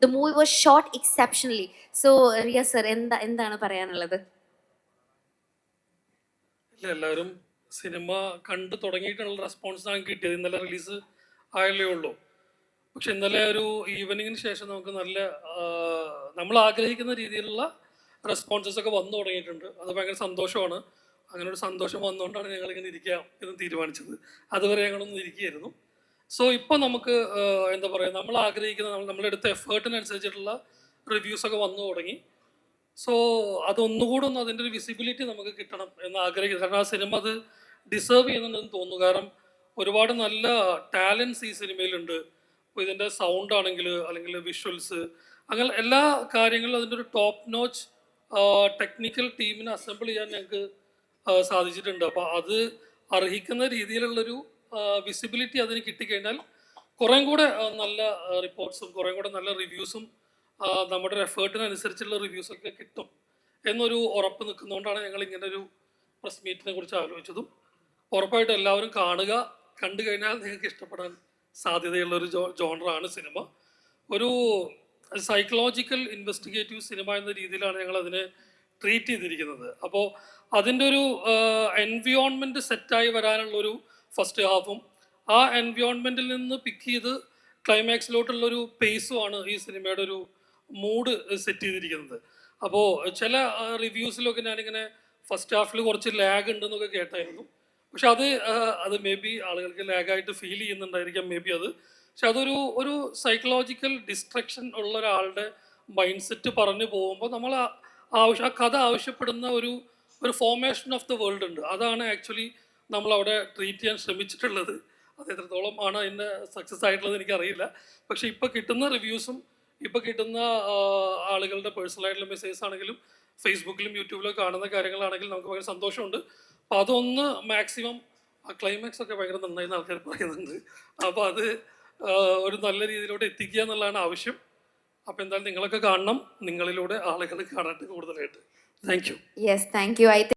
The movie was shot exceptionally. So, Riya sir, എന്താണ് പറയാനുള്ളത്? എല്ലാവരും സിനിമ കണ്ടു തുടങ്ങിയിട്ടുള്ള റെസ്പോൺസ് നമുക്ക് കിട്ടിയത് ഇന്നലെ റിലീസ് ആയല്ലേ ഉള്ളൂ. പക്ഷെ ഇന്നലെ ഒരു ഈവനിങ്ങിന് ശേഷം നമുക്ക് നല്ല നമ്മൾ ആഗ്രഹിക്കുന്ന രീതിയിലുള്ള റെസ്പോൺസസ് ഒക്കെ വന്നു തുടങ്ങിയിട്ടുണ്ട്. അത് ഭയങ്കര സന്തോഷമാണ്. അങ്ങനെ ഒരു സന്തോഷം വന്നുകൊണ്ടാണ് ഞങ്ങളിങ്ങനെ ഇരിക്കാം എന്ന് തീരുമാനിച്ചത്. അതുവരെ ഞങ്ങളൊന്നും ഇരിക്കുകയായിരുന്നു. സോ ഇപ്പോൾ നമുക്ക് എന്താ പറയുക, നമ്മൾ ആഗ്രഹിക്കുന്ന നമ്മളെടുത്ത എഫേർട്ടിനനുസരിച്ചിട്ടുള്ള റിവ്യൂസൊക്കെ വന്നു തുടങ്ങി. സോ അതൊന്നുകൂടെ ഒന്ന് അതിൻ്റെ ഒരു വിസിബിലിറ്റി നമുക്ക് കിട്ടണം എന്ന് ആഗ്രഹിക്കുന്നത്. കാരണം ആ സിനിമ അത് ഡിസേർവ് ചെയ്യുന്നുണ്ടെന്ന് തോന്നുന്നു. കാരണം ഒരുപാട് നല്ല ടാലൻസ് ഈ സിനിമയിലുണ്ട്. ഇപ്പോൾ ഇതിൻ്റെ സൗണ്ട് ആണെങ്കിൽ, അല്ലെങ്കിൽ വിഷ്വൽസ്, അങ്ങനെ എല്ലാ കാര്യങ്ങളിലും അതിൻ്റെ ഒരു ടോപ്പ് നോച്ച് ടെക്നിക്കൽ ടീമിനെ അസംബിൾ ചെയ്യാൻ ഞങ്ങൾക്ക് സാധിച്ചിട്ടുണ്ട്. അപ്പോൾ അത് അർഹിക്കുന്ന രീതിയിലുള്ളൊരു വിസിബിലിറ്റി അതിന് കിട്ടിക്കഴിഞ്ഞാൽ കുറേം കൂടെ നല്ല റിപ്പോർട്ട്സും കുറേം കൂടെ നല്ല റിവ്യൂസും നമ്മുടെ ഒരു എഫേർട്ടിനനുസരിച്ചുള്ള റിവ്യൂസൊക്കെ കിട്ടും എന്നൊരു ഉറപ്പ് നിൽക്കുന്നതുകൊണ്ടാണ് ഞങ്ങൾ ഇങ്ങനെ ഒരു പ്രസ് മീറ്റിനെ കുറിച്ച് ആലോചിച്ചതും. ഉറപ്പായിട്ടും എല്ലാവരും കാണുക. കണ്ടു കഴിഞ്ഞാൽ നിങ്ങൾക്ക് ഇഷ്ടപ്പെടാൻ സാധ്യതയുള്ളൊരു ജോണറാണ് സിനിമ. ഒരു സൈക്കോളജിക്കൽ ഇൻവെസ്റ്റിഗേറ്റീവ് സിനിമ എന്ന രീതിയിലാണ് ഞങ്ങൾ അതിനെ ട്രീറ്റ് ചെയ്തിരിക്കുന്നത്. അപ്പോൾ അതിൻ്റെ ഒരു എൻവിയോൺമെൻറ്റ് സെറ്റായി വരാനുള്ളൊരു ഫസ്റ്റ് ഹാഫും ആ എൻവിയോൺമെൻറ്റിൽ നിന്ന് പിക്ക് ചെയ്ത് ക്ലൈമാക്സിലോട്ടുള്ളൊരു പേസുമാണ് ഈ സിനിമയുടെ ഒരു മൂഡ് സെറ്റ് ചെയ്തിരിക്കുന്നത്. അപ്പോൾ ചില റിവ്യൂസിലൊക്കെ ഞാനിങ്ങനെ ഫസ്റ്റ് ഹാഫിൽ കുറച്ച് ലാഗ് ഉണ്ടെന്നൊക്കെ കേട്ടായിരുന്നു. പക്ഷെ അത് മേ ബി ആളുകൾക്ക് ലാഗായിട്ട് ഫീൽ ചെയ്യുന്നുണ്ടായിരിക്കാം, മേ ബി അത്. പക്ഷെ അതൊരു സൈക്കോളജിക്കൽ ഡിസ്ട്രക്ഷൻ ഉള്ള ഒരാളുടെ മൈൻഡ് സെറ്റ് പറഞ്ഞു പോകുമ്പോൾ നമ്മൾ ആ കഥ ആവശ്യപ്പെടുന്ന ഒരു ഫോർമേഷൻ ഓഫ് ദ വേൾഡ് ഉണ്ട്. അതാണ് ആക്ച്വലി നമ്മളവിടെ ട്രീറ്റ് ചെയ്യാൻ ശ്രമിച്ചിട്ടുള്ളത്. അത് എത്രത്തോളം ആണ് അതിൻ്റെ സക്സസ് ആയിട്ടുള്ളത് എനിക്കറിയില്ല. പക്ഷെ ഇപ്പോൾ കിട്ടുന്ന റിവ്യൂസും ഇപ്പോൾ കിട്ടുന്ന ആളുകളുടെ പേഴ്സണലായിട്ടുള്ള മെസ്സേജസ് ആണെങ്കിലും ഫേസ്ബുക്കിലും യൂട്യൂബിലും കാണുന്ന കാര്യങ്ങളാണെങ്കിലും നമുക്ക് ഭയങ്കര സന്തോഷമുണ്ട്. അപ്പോൾ അതൊന്ന് മാക്സിമം ആ ക്ലൈമാക്സ് ഒക്കെ ഭയങ്കര നന്നായി ആൾക്കാർ പറയുന്നുണ്ട്. അപ്പോൾ അത് ഒരു നല്ല രീതിയിലോട്ട് എത്തിക്കുക എന്നുള്ളതാണ് ആവശ്യം. അപ്പോൾ എന്തായാലും നിങ്ങളൊക്കെ കാണണം, നിങ്ങളിലൂടെ ആളുകൾ കാണട്ടെ കൂടുതലായിട്ട്. Thank you. Yes, thank you.